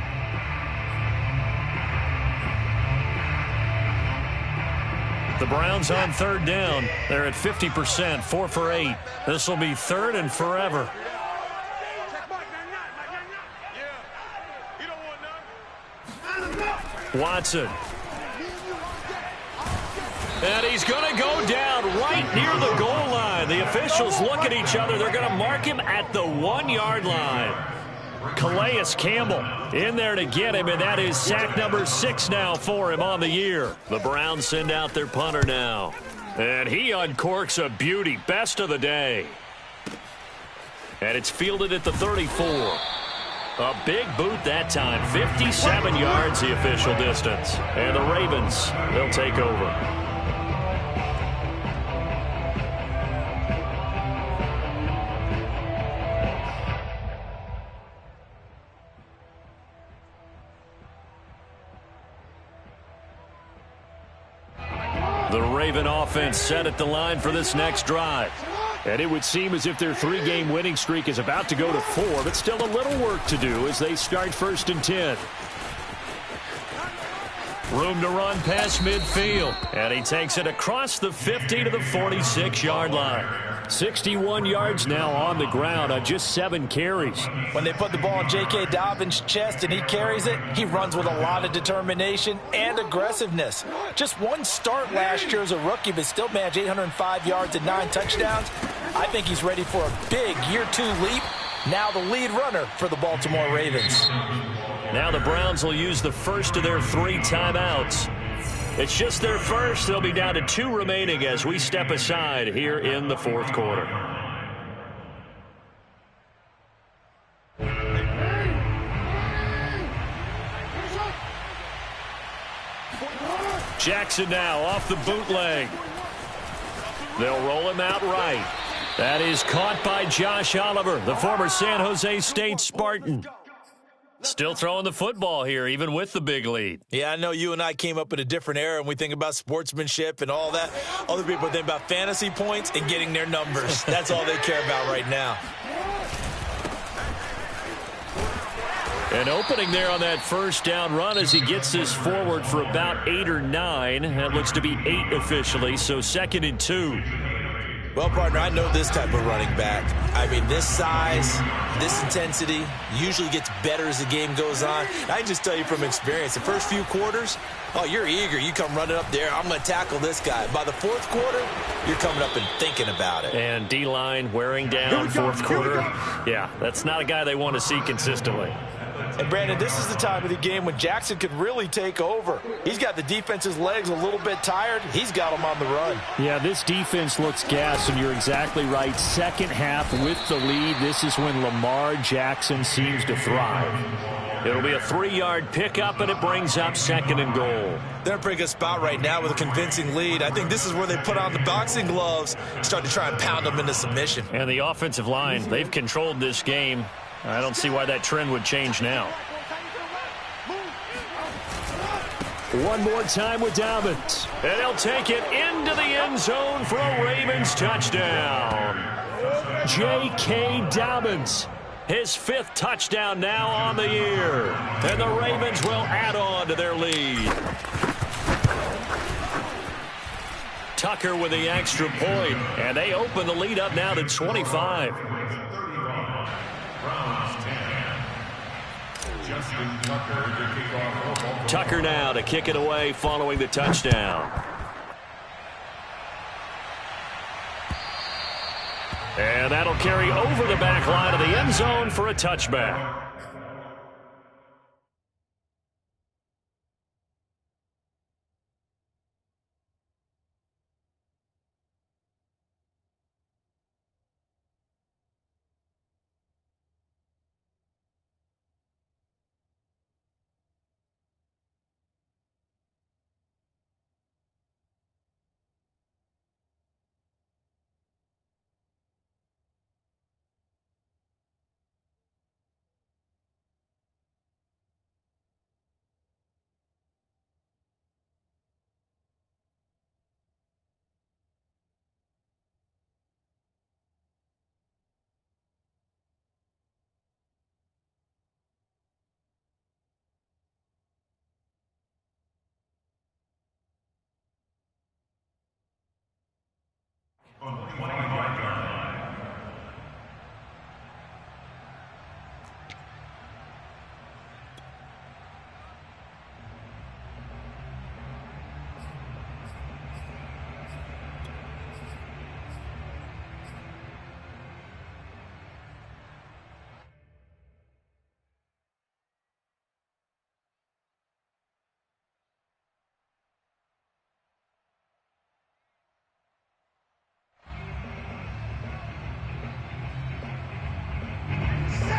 The Browns on 3rd down. They're at 50%, 4 for 8. This will be 3rd and forever. Watson. And he's going to go down right near the goal line. The officials look at each other. They're going to mark him at the 1-yard line. Calais Campbell in there to get him, and that is sack number 6 now for him on the year. The Browns send out their punter now. And he uncorks a beauty. Best of the day. And it's fielded at the 34. A big boot that time. 57 yards the official distance. And the Ravens, they'll take over. The Raven offense set at the line for this next drive. And it would seem as if their 3-game winning streak is about to go to 4, but still a little work to do as they start 1st and 10. Room to run past midfield. And he takes it across the 50 to the 46-yard line. 61 yards now on the ground on just 7 carries. When they put the ball in J.K. Dobbins' chest and he carries it, he runs with a lot of determination and aggressiveness. Just one start last year as a rookie, but still managed 805 yards and 9 touchdowns. I think he's ready for a big year 2 leap. Now the lead runner for the Baltimore Ravens. Now the Browns will use the first of their 3 timeouts. It's just their first. They'll be down to 2 remaining as we step aside here in the 4th quarter. Jackson now off the bootleg. They'll roll him out right. That is caught by Josh Oliver, the former San Jose State Spartan. Still throwing the football here, even with the big lead. Yeah, I know you and I came up in a different era, and we think about sportsmanship and all that. Other people think about fantasy points and getting their numbers. That's all they care about right now. An opening there on that 1st down run as he gets this forward for about 8 or 9. That looks to be 8 officially, so 2nd and 2. Well, partner, I know this type of running back. I mean, this size, this intensity usually gets better as the game goes on. I can just tell you from experience, the first few quarters, oh, you're eager. You come running up there, I'm going to tackle this guy. By the 4th quarter, you're coming up and thinking about it. And D-line wearing down 4th quarter. Yeah, that's not a guy they want to see consistently. And, Brandon, this is the time of the game when Jackson could really take over. He's got the defense's legs a little bit tired. He's got them on the run. Yeah, this defense looks gassed, and you're exactly right. 2nd half with the lead. This is when Lamar Jackson seems to thrive. It'll be a 3-yard pickup, and it brings up 2nd and goal. They're in a pretty good spot right now with a convincing lead. I think this is where they put on the boxing gloves, start to try and pound them into submission. And the offensive line, they've controlled this game. I don't see why that trend would change now. One more time with Dobbins. And he'll take it into the end zone for a Ravens touchdown. J.K. Dobbins. His 5th touchdown now on the year. And the Ravens will add on to their lead. Tucker with the extra point. And they open the lead up now to 25. Tucker now to kick it away following the touchdown. And that'll carry over the back line of the end zone for a touchback.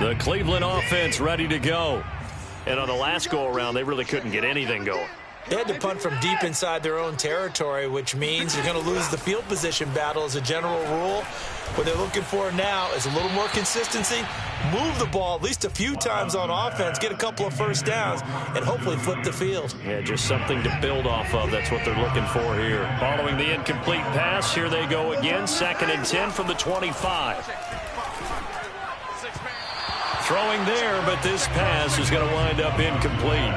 The Cleveland offense ready to go. And on the last go-around, they really couldn't get anything going. They had to punt from deep inside their own territory, which means you're going to lose the field position battle as a general rule. What they're looking for now is a little more consistency, move the ball at least a few times on offense, get a couple of first downs, and hopefully flip the field. Yeah, just something to build off of. That's what they're looking for here. Following the incomplete pass, here they go again. 2nd and 10 from the 25. Throwing there, but this pass is going to wind up incomplete.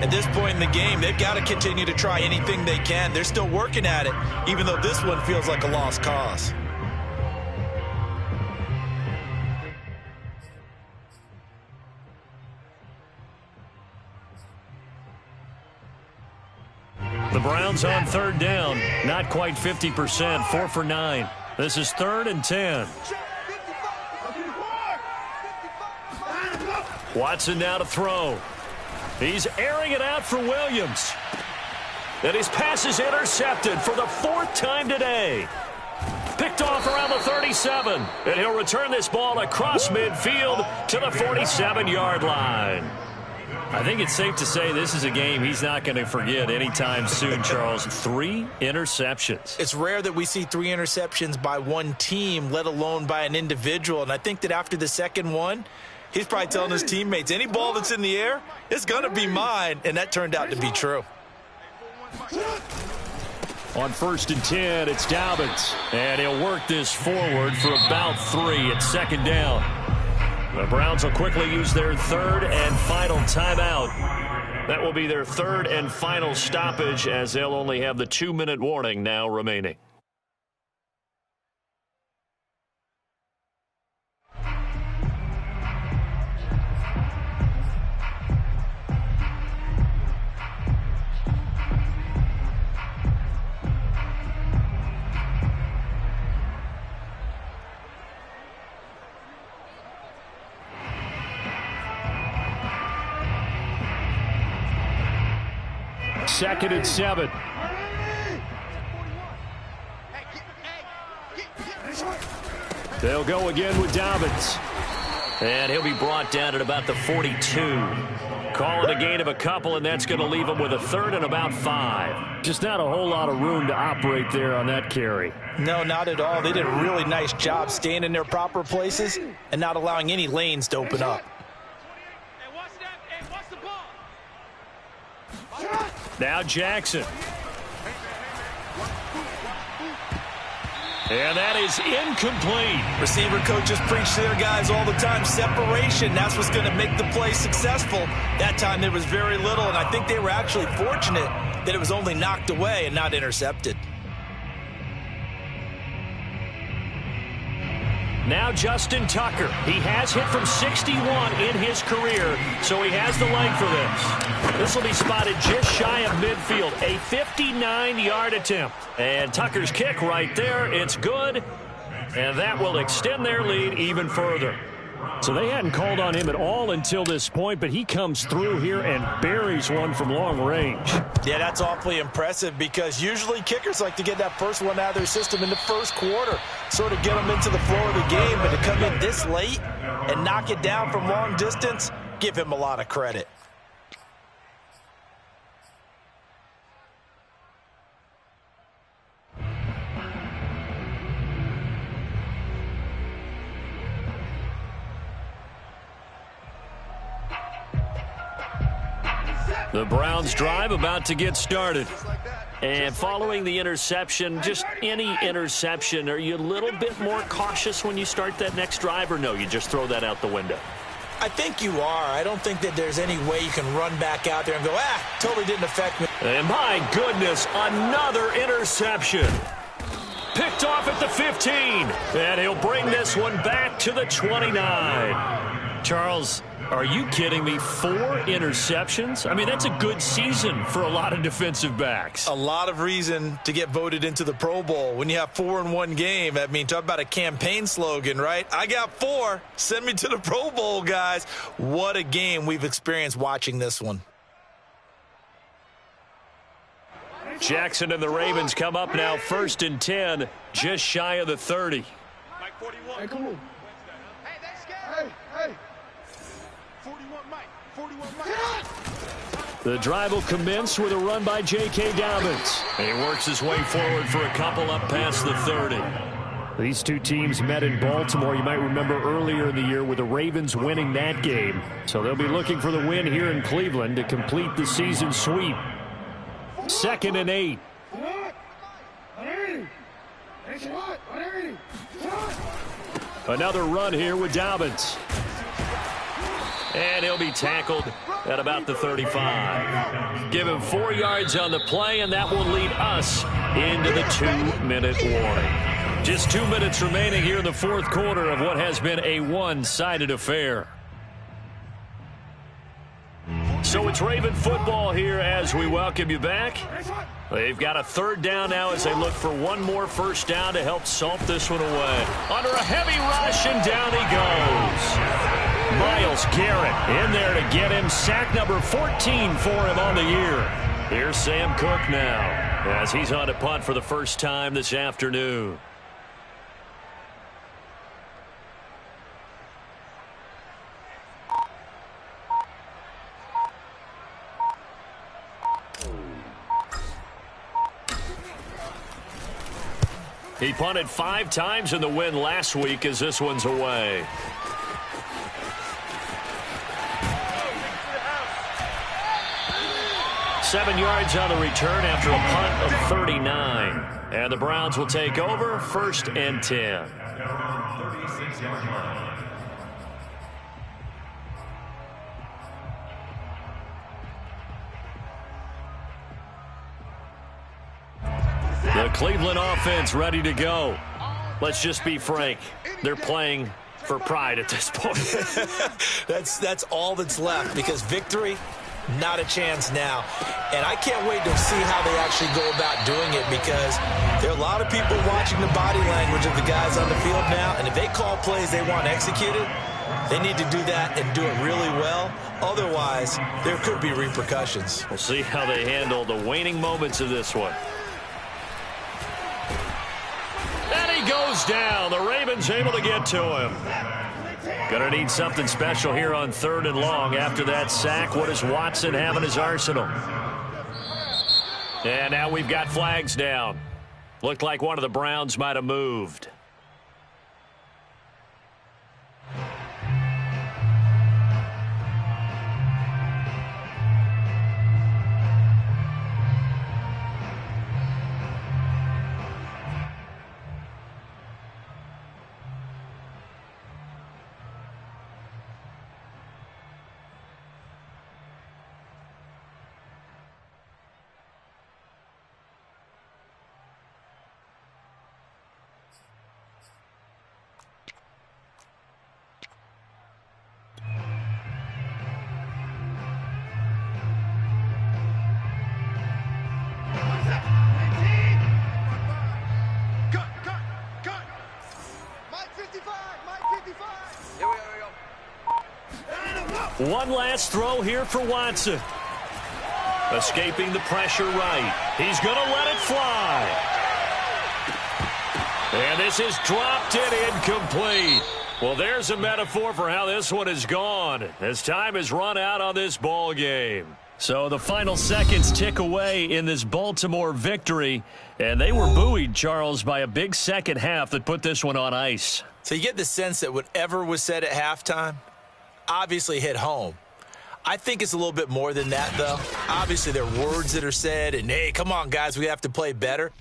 At this point in the game, they've got to continue to try anything they can. They're still working at it, even though this one feels like a lost cause. The Browns on 3rd down, not quite 50%, 4 for 9. This is 3rd and 10. Watson now to throw. He's airing it out for Williams. And his pass is intercepted for the 4th time today. Picked off around the 37. And he'll return this ball across midfield to the 47-yard line. I think it's safe to say this is a game he's not going to forget anytime soon, Charles. 3 interceptions. It's rare that we see 3 interceptions by one team, let alone by an individual. And I think that after the second one, he's probably telling his teammates, any ball that's in the air, it's going to be mine. And that turned out to be true. On 1st and 10, it's Dobbins. And he'll work this forward for about 3 at 2nd down. The Browns will quickly use their 3rd and final timeout. That will be their 3rd and final stoppage, as they'll only have the 2-minute warning now remaining. Second and 7. They'll go again with Dobbins. And he'll be brought down at about the 42. Call it a gain of a couple, and that's going to leave him with a 3rd and about 5. Just not a whole lot of room to operate there on that carry. No, not at all. They did a really nice job staying in their proper places and not allowing any lanes to open up. Now Jackson. And that is incomplete. Receiver coaches preach to their guys all the time. Separation, that's what's going to make the play successful. That time there was very little, and I think they were actually fortunate that it was only knocked away and not intercepted. Now Justin Tucker. He has hit from 61 in his career, so he has the leg for this. This will be spotted just shy of midfield. A 59-yard attempt. And Tucker's kick right there. It's good. And that will extend their lead even further. So they hadn't called on him at all until this point, but he comes through here and buries one from long range. Yeah, that's awfully impressive because usually kickers like to get that first one out of their system in the first quarter, sort of get them into the flow of the game. But to come in this late and knock it down from long distance, give him a lot of credit. The Browns drive about to get started. And following the interception, just any interception, are you a little bit more cautious when you start that next drive, or no, you just throw that out the window? I think you are. I don't think that there's any way you can run back out there and go, totally didn't affect me. And my goodness, another interception. Picked off at the 15. And he'll bring this one back to the 29. Charles, are you kidding me? 4 interceptions? I mean, that's a good season for a lot of defensive backs. A lot of reason to get voted into the Pro Bowl when you have 4 in one game. I mean, talk about a campaign slogan, right? I got 4. Send me to the Pro Bowl, guys. What a game we've experienced watching this one. Jackson and the Ravens come up now 1st and 10, just shy of the 30. Mike 41. Hey, come on. Hey, that's good. Hey. 41 Mike. 41 Mike. The drive will commence with a run by J.K. Dobbins. And he works his way forward for a couple up past the 30. These two teams met in Baltimore. You might remember earlier in the year with the Ravens winning that game. So they'll be looking for the win here in Cleveland to complete the season sweep. 2nd and 8. Another run here with Dobbins. And he'll be tackled at about the 35. Give him 4 yards on the play, and that will lead us into the 2-minute warning. Just 2 minutes remaining here in the 4th quarter of what has been a one-sided affair. So it's Raven football here as we welcome you back. They've got a 3rd down now as they look for one more 1st down to help salt this one away. Under a heavy rush, and down he goes. Myles Garrett in there to get him. Sack number 14 for him on the year. Here's Sam Cook now as he's on to punt for the first time this afternoon. He punted 5 times in the win last week as this one's away. Seven yards on the return after a punt of 39. And the Browns will take over 1st and 10. The Cleveland offense ready to go. Let's just be frank. They're playing for pride at this point. That's all that's left because victory, not a chance now. And I can't wait to see how they actually go about doing it because there are a lot of people watching the body language of the guys on the field now. And if they call plays they want executed, they need to do that and do it really well. Otherwise, there could be repercussions. We'll see how they handle the waning moments of this one. And he goes down. The Ravens able to get to him. Gonna need something special here on 3rd and long. After that sack, what does Watson have in his arsenal? And now we've got flags down. Looked like one of the Browns might have moved. One last throw here for Watson. Escaping the pressure right. He's going to let it fly. And this is dropped and incomplete. Well, there's a metaphor for how this one is gone as time has run out on this ball game. So the final seconds tick away in this Baltimore victory, and they were buoyed, Charles, by a big second half that put this one on ice. So you get the sense that whatever was said at halftime obviously hit home. I think it's a little bit more than that, though. Obviously, there are words that are said, and, hey, come on, guys, we have to play better.